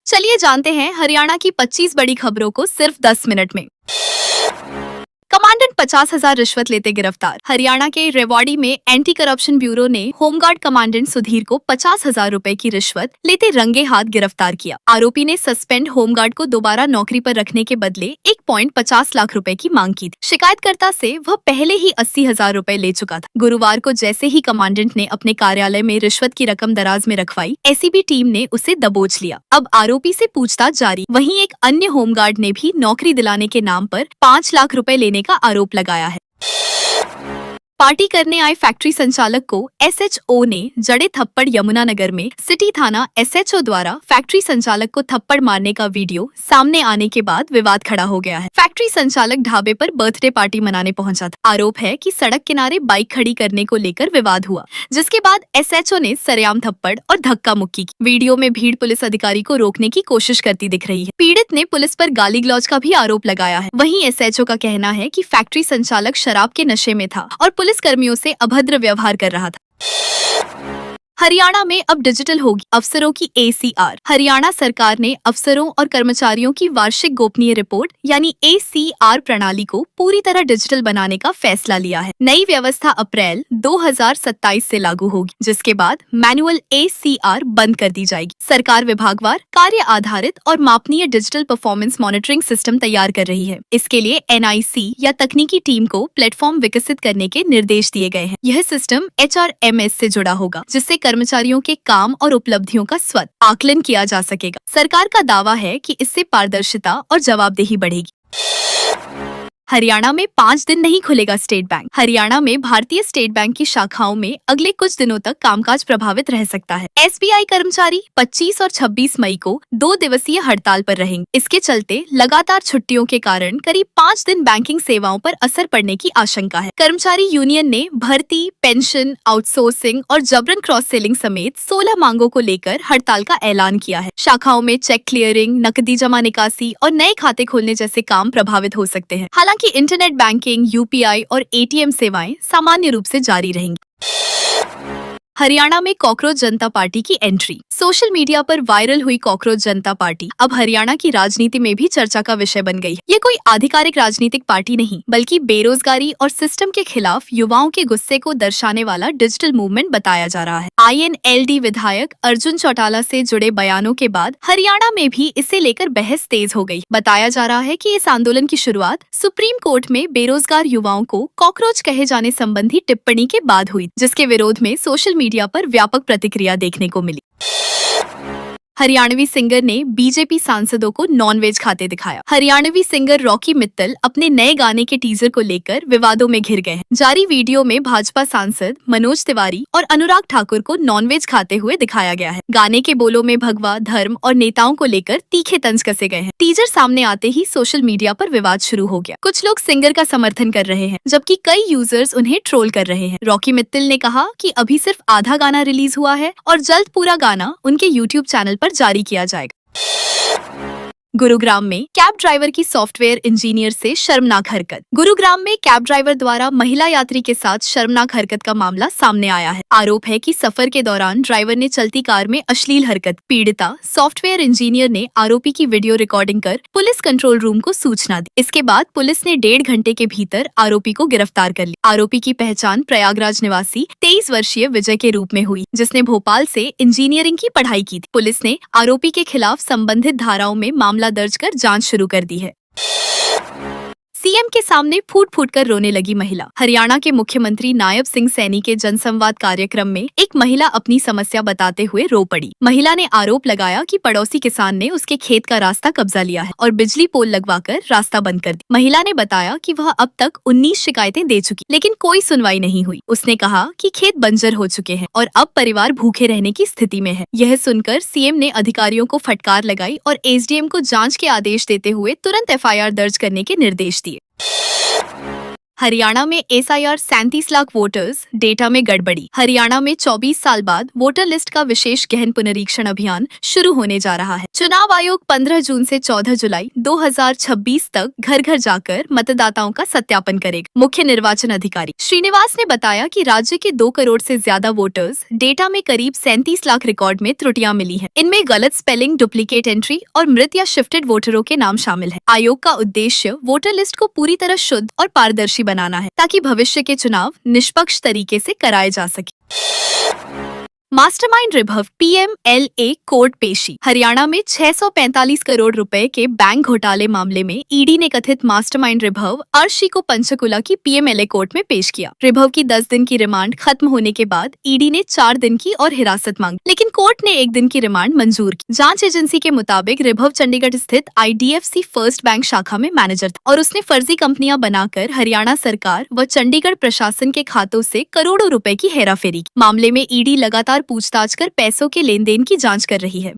चलिए जानते हैं हरियाणा की 25 बड़ी खबरों को सिर्फ 10 मिनट में। कमांडेंट 50,000 रिश्वत लेते गिरफ्तार। हरियाणा के रेवाड़ी में एंटी करप्शन ब्यूरो ने होमगार्ड कमांडेंट सुधीर को 50,000 रुपए की रिश्वत लेते रंगे हाथ गिरफ्तार किया। आरोपी ने सस्पेंड होमगार्ड को दोबारा नौकरी पर रखने के बदले 1.50 लाख रुपए की मांग की थी। शिकायतकर्ता से वह पहले ही 80,000 रुपए ले चुका था। गुरुवार को जैसे ही कमांडेंट ने अपने कार्यालय में रिश्वत की रकम दराज में रखवाई, एसीबी टीम ने उसे दबोच लिया। अब आरोपी से पूछताछ जारी। वहीं एक अन्य होमगार्ड ने भी नौकरी दिलाने के नाम पर 5 लाख रुपए लेने का आरोप लगाया है। पार्टी करने आए फैक्ट्री संचालक को एसएचओ ने जड़े थप्पड़। यमुनानगर में सिटी थाना एसएचओ द्वारा फैक्ट्री संचालक को थप्पड़ मारने का वीडियो सामने आने के बाद विवाद खड़ा हो गया है। फैक्ट्री संचालक ढाबे पर बर्थडे पार्टी मनाने पहुंचा था। आरोप है कि सड़क किनारे बाइक खड़ी करने को लेकर विवाद हुआ, जिसके बाद एसएचओ ने सरेआम थप्पड़ और धक्का मुक्की की। वीडियो में भीड़ पुलिस अधिकारी को रोकने की कोशिश करती दिख रही है। पीड़ित ने पुलिस पर गाली गलौज का भी आरोप लगाया है। वहीं एसएचओ का कहना है कि फैक्ट्री संचालक शराब के नशे में था और पुलिस कर्मियों से अभद्र व्यवहार कर रहा था। हरियाणा में अब डिजिटल होगी अफसरों की एसीआर। हरियाणा सरकार ने अफसरों और कर्मचारियों की वार्षिक गोपनीय रिपोर्ट यानी एसीआर प्रणाली को पूरी तरह डिजिटल बनाने का फैसला लिया है। नई व्यवस्था अप्रैल 2027 से लागू होगी, जिसके बाद मैनुअल एसीआर बंद कर दी जाएगी। सरकार विभागवार कार्य आधारित और मापनीय डिजिटल परफॉर्मेंस मॉनिटरिंग सिस्टम तैयार कर रही है। इसके लिए एनआईसी या तकनीकी टीम को प्लेटफॉर्म विकसित करने के निर्देश दिए गए हैं। यह सिस्टम एचआरएमएस से जुड़ा होगा, जिससे कर्मचारियों के काम और उपलब्धियों का स्वत आकलन किया जा सकेगा। सरकार का दावा है कि इससे पारदर्शिता और जवाबदेही बढ़ेगी। हरियाणा में 5 दिन नहीं खुलेगा स्टेट बैंक। हरियाणा में भारतीय स्टेट बैंक की शाखाओं में अगले कुछ दिनों तक कामकाज प्रभावित रह सकता है। एसबीआई कर्मचारी 25 और 26 मई को 2 दिवसीय हड़ताल पर रहेंगे। इसके चलते लगातार छुट्टियों के कारण करीब 5 दिन बैंकिंग सेवाओं पर असर पड़ने की आशंका है। कर्मचारी यूनियन ने भर्ती, पेंशन, आउटसोर्सिंग और जबरन क्रॉस सेलिंग समेत 16 मांगों को लेकर हड़ताल का ऐलान किया है। शाखाओं में चेक क्लियरिंग, नकदी जमा निकासी और नए खाते खोलने जैसे काम प्रभावित हो सकते हैं। हालांकि इंटरनेट बैंकिंग, यूपीआई और एटीएम सेवाएं सामान्य रूप से जारी रहेंगी। हरियाणा में कॉकरोच जनता पार्टी की एंट्री। सोशल मीडिया पर वायरल हुई कॉकरोच जनता पार्टी अब हरियाणा की राजनीति में भी चर्चा का विषय बन गई है। ये कोई आधिकारिक राजनीतिक पार्टी नहीं, बल्कि बेरोजगारी और सिस्टम के खिलाफ युवाओं के गुस्से को दर्शाने वाला डिजिटल मूवमेंट बताया जा रहा है। आईएनएलडी विधायक अर्जुन चौटाला से जुड़े बयानों के बाद हरियाणा में भी इसे लेकर बहस तेज हो गई। बताया जा रहा है कि इस आंदोलन की शुरुआत सुप्रीम कोर्ट में बेरोजगार युवाओं को कॉकरोच कहे जाने संबंधी टिप्पणी के बाद हुई, जिसके विरोध में सोशल मीडिया पर व्यापक प्रतिक्रिया देखने को मिली। हरियाणवी सिंगर ने बीजेपी सांसदों को नॉनवेज खाते दिखाया। हरियाणवी सिंगर रॉकी मित्तल अपने नए गाने के टीजर को लेकर विवादों में घिर गए हैं। जारी वीडियो में भाजपा सांसद मनोज तिवारी और अनुराग ठाकुर को नॉनवेज खाते हुए दिखाया गया है। गाने के बोलों में भगवा, धर्म और नेताओं को लेकर तीखे तंज कसे गए हैं। टीजर सामने आते ही सोशल मीडिया पर विवाद शुरू हो गया। कुछ लोग सिंगर का समर्थन कर रहे हैं, जबकि कई यूजर्स उन्हें ट्रोल कर रहे हैं। रॉकी मित्तल ने कहा कि अभी सिर्फ आधा गाना रिलीज हुआ है और जल्द पूरा गाना उनके यूट्यूब चैनल पर जारी किया जाएगा। गुरुग्राम में कैब ड्राइवर की सॉफ्टवेयर इंजीनियर से शर्मनाक हरकत। गुरुग्राम में कैब ड्राइवर द्वारा महिला यात्री के साथ शर्मनाक हरकत का मामला सामने आया है। आरोप है कि सफर के दौरान ड्राइवर ने चलती कार में अश्लील हरकत। पीड़िता सॉफ्टवेयर इंजीनियर ने आरोपी की वीडियो रिकॉर्डिंग कर पुलिस कंट्रोल रूम को सूचना दी। इसके बाद पुलिस ने 1.5 घंटे के भीतर आरोपी को गिरफ्तार कर लिया। आरोपी की पहचान प्रयागराज निवासी 23 वर्षीय विजय के रूप में हुई, जिसने भोपाल से इंजीनियरिंग की पढ़ाई की थी। पुलिस ने आरोपी के खिलाफ संबंधित धाराओं में मामला दर्ज कर जांच शुरू कर दी है। सीएम के सामने फूट फूट कर रोने लगी महिला। हरियाणा के मुख्यमंत्री नायब सिंह सैनी के जनसंवाद कार्यक्रम में एक महिला अपनी समस्या बताते हुए रो पड़ी। महिला ने आरोप लगाया कि पड़ोसी किसान ने उसके खेत का रास्ता कब्जा लिया है और बिजली पोल लगवाकर रास्ता बंद कर दी। महिला ने बताया कि वह अब तक 19 शिकायतें दे चुकी, लेकिन कोई सुनवाई नहीं हुई। उसने कहा कि खेत बंजर हो चुके हैं और अब परिवार भूखे रहने की स्थिति में है। यह सुनकर सीएम ने अधिकारियों को फटकार लगाई और एसडीएम को जांच के आदेश देते हुए तुरंत एफआईआर दर्ज करने के निर्देश दिए। हरियाणा में SIR 37 लाख वोटर्स, डेटा में गड़बड़ी। हरियाणा में 24 साल बाद वोटर लिस्ट का विशेष गहन पुनरीक्षण अभियान शुरू होने जा रहा है। चुनाव आयोग 15 जून से 14 जुलाई 2026 तक घर घर जाकर मतदाताओं का सत्यापन करेगा। मुख्य निर्वाचन अधिकारी श्रीनिवास ने बताया कि राज्य के 2 करोड़ से ज्यादा वोटर्स डेटा में करीब 37 लाख रिकॉर्ड में त्रुटियां मिली हैं। इनमें गलत स्पेलिंग, डुप्लीकेट एंट्री और मृत या शिफ्टेड वोटरों के नाम शामिल है। आयोग का उद्देश्य वोटर लिस्ट को पूरी तरह शुद्ध और पारदर्शी बनाना है ताकि भविष्य के चुनाव निष्पक्ष तरीके से कराए जा सके। मास्टरमाइंड रिभव PMLA कोर्ट पेशी। हरियाणा में 645 करोड़ रुपए के बैंक घोटाले मामले में ईडी ने कथित मास्टरमाइंड रिभव अर्शी को पंचकुला की PMLA कोर्ट में पेश किया। रिभव की 10 दिन की रिमांड खत्म होने के बाद ईडी ने 4 दिन की और हिरासत मांगी, लेकिन कोर्ट ने 1 दिन की रिमांड मंजूर की। जांच एजेंसी के मुताबिक रिभव चंडीगढ़ स्थित IDFC फर्स्ट बैंक शाखा में मैनेजर था और उसने फर्जी कंपनियां बनाकर हरियाणा सरकार व चंडीगढ़ प्रशासन के खातों से करोड़ों रुपए की हेराफेरी की। मामले में ईडी लगातार पूछताछ कर पैसों के लेन देन की जांच कर रही है।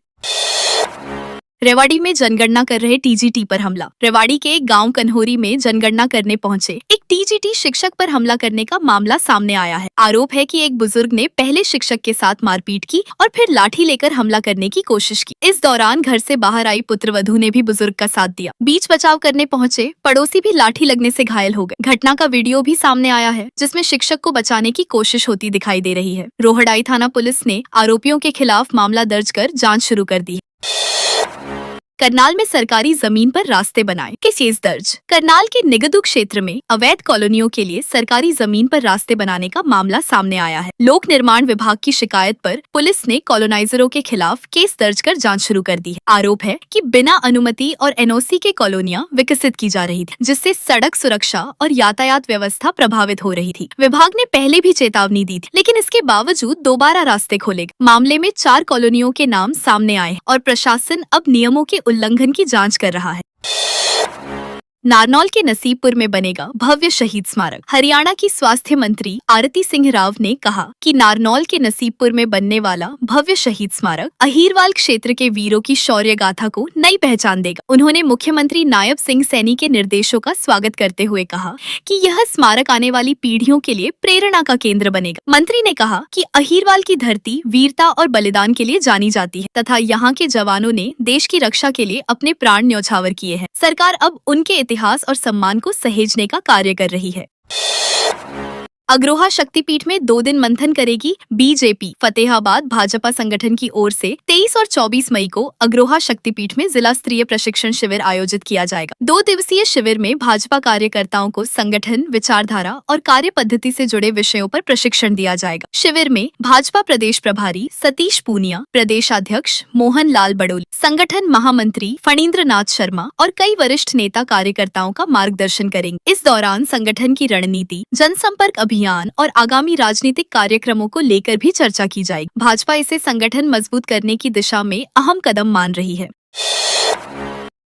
रेवाड़ी में जनगणना कर रहे TGT पर हमला। रेवाड़ी के एक गांव कन्होरी में जनगणना करने पहुंचे एक TGT शिक्षक पर हमला करने का मामला सामने आया है। आरोप है कि एक बुजुर्ग ने पहले शिक्षक के साथ मारपीट की और फिर लाठी लेकर हमला करने की कोशिश की। इस दौरान घर से बाहर आई पुत्रवधू ने भी बुजुर्ग का साथ दिया। बीच बचाव करने पहुंचे पड़ोसी भी लाठी लगने से घायल हो गए। घटना का वीडियो भी सामने आया है, जिसमें शिक्षक को बचाने की कोशिश होती दिखाई दे रही है। रोहड़ाई थाना पुलिस ने आरोपियों के खिलाफ मामला दर्ज कर जाँच शुरू कर दी है। करनाल में सरकारी जमीन पर रास्ते बनाए, केस दर्ज। करनाल के निगदू क्षेत्र में अवैध कॉलोनियों के लिए सरकारी जमीन पर रास्ते बनाने का मामला सामने आया है। लोक निर्माण विभाग की शिकायत पर पुलिस ने कॉलोनाइजरों के खिलाफ केस दर्ज कर जांच शुरू कर दी है। आरोप है कि बिना अनुमति और NOC के कॉलोनियां विकसित की जा रही थी, जिससे सड़क सुरक्षा और यातायात व्यवस्था प्रभावित हो रही थी। विभाग ने पहले भी चेतावनी दी थी, लेकिन इसके बावजूद दोबारा रास्ते खोले गए। मामले में 4 कॉलोनियों के नाम सामने आए और प्रशासन अब नियमों के उल्लंघन की जांच कर रहा है। नारनौल के नसीबपुर में बनेगा भव्य शहीद स्मारक। हरियाणा की स्वास्थ्य मंत्री आरती सिंह राव ने कहा कि नारनौल के नसीबपुर में बनने वाला भव्य शहीद स्मारक अहीरवाल क्षेत्र के वीरों की शौर्य गाथा को नई पहचान देगा। उन्होंने मुख्यमंत्री नायब सिंह सैनी के निर्देशों का स्वागत करते हुए कहा कि यह स्मारक आने वाली पीढ़ियों के लिए प्रेरणा का केंद्र बनेगा। मंत्री ने कहा कि अहीरवाल की धरती वीरता और बलिदान के लिए जानी जाती है तथा यहाँ के जवानों ने देश की रक्षा के लिए अपने प्राण न्यौछावर किए हैं। सरकार अब उनके इतिहास और सम्मान को सहेजने का कार्य कर रही है। अग्रोहा शक्तिपीठ में 2 दिन मंथन करेगी बीजेपी। फतेहाबाद भाजपा संगठन की ओर से 23 और 24 मई को अग्रोहा शक्तिपीठ में जिला स्तरीय प्रशिक्षण शिविर आयोजित किया जाएगा। 2 दिवसीय शिविर में भाजपा कार्यकर्ताओं को संगठन, विचारधारा और कार्य पद्धति से जुड़े विषयों पर प्रशिक्षण दिया जाएगा। शिविर में भाजपा प्रदेश प्रभारी सतीश पूनिया, प्रदेशाध्यक्ष मोहन लाल बड़ोली, संगठन महामंत्री फणींद्र नाथ शर्मा और कई वरिष्ठ नेता कार्यकर्ताओं का मार्गदर्शन करेंगे। इस दौरान संगठन की रणनीति, जनसंपर्क अभियान और आगामी राजनीतिक कार्यक्रमों को लेकर भी चर्चा की जाएगी। भाजपा इसे संगठन मजबूत करने की दिशा में अहम कदम मान रही है।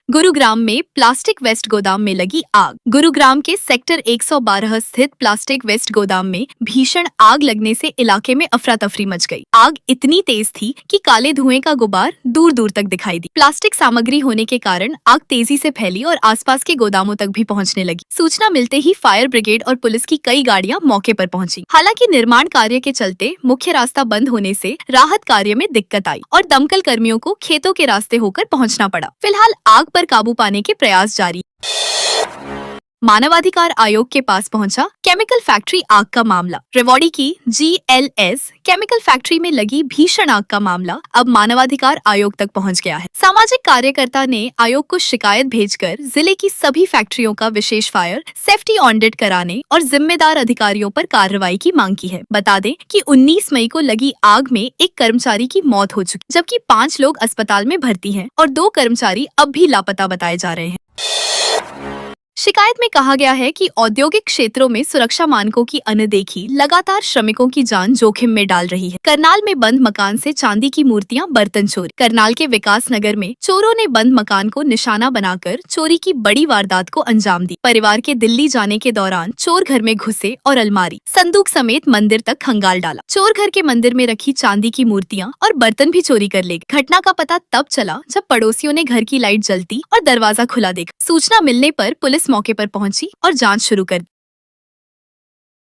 गुरुग्राम में प्लास्टिक वेस्ट गोदाम में लगी आग। गुरुग्राम के सेक्टर 112 स्थित प्लास्टिक वेस्ट गोदाम में भीषण आग लगने से इलाके में अफरा तफरी मच गई। आग इतनी तेज थी कि काले धुएं का गुबार दूर दूर तक दिखाई दी। प्लास्टिक सामग्री होने के कारण आग तेजी से फैली और आसपास के गोदामों तक भी पहुंचने लगी। सूचना मिलते ही फायर ब्रिगेड और पुलिस की कई गाड़ियां मौके पर पहुंची। हालांकि निर्माण कार्य के चलते मुख्य रास्ता बंद होने से राहत कार्य में दिक्कत आई और दमकल कर्मियों को खेतों के रास्ते होकर पहुंचना पड़ा। फिलहाल आग पर काबू पाने के प्रयास जारी। मानवाधिकार आयोग के पास पहुंचा केमिकल फैक्ट्री आग का मामला। रेवाड़ी की GLS केमिकल फैक्ट्री में लगी भीषण आग का मामला अब मानवाधिकार आयोग तक पहुंच गया है। सामाजिक कार्यकर्ता ने आयोग को शिकायत भेजकर जिले की सभी फैक्ट्रियों का विशेष फायर सेफ्टी ऑडिट कराने और जिम्मेदार अधिकारियों पर कार्रवाई की मांग की है। बता दें कि 19 मई को लगी आग में एक कर्मचारी की मौत हो चुकी, जबकि 5 लोग अस्पताल में भर्ती हैं और 2 कर्मचारी अब भी लापता बताए जा रहे हैं। शिकायत में कहा गया है कि औद्योगिक क्षेत्रों में सुरक्षा मानकों की अनदेखी लगातार श्रमिकों की जान जोखिम में डाल रही है। करनाल में बंद मकान से चांदी की मूर्तियां, बर्तन चोरी। करनाल के विकास नगर में चोरों ने बंद मकान को निशाना बनाकर चोरी की बड़ी वारदात को अंजाम दी। परिवार के दिल्ली जाने के दौरान चोर घर में घुसे और अलमारी, संदूक समेत मंदिर तक खंगाल डाला। चोर घर के मंदिर में रखी चांदी की मूर्तियां और बर्तन भी चोरी कर ले गए। घटना का पता तब चला जब पड़ोसियों ने घर की लाइट जलती और दरवाजा खुला देखा। सूचना मिलने पर पुलिस मौके पर पहुंची और जांच शुरू कर दी।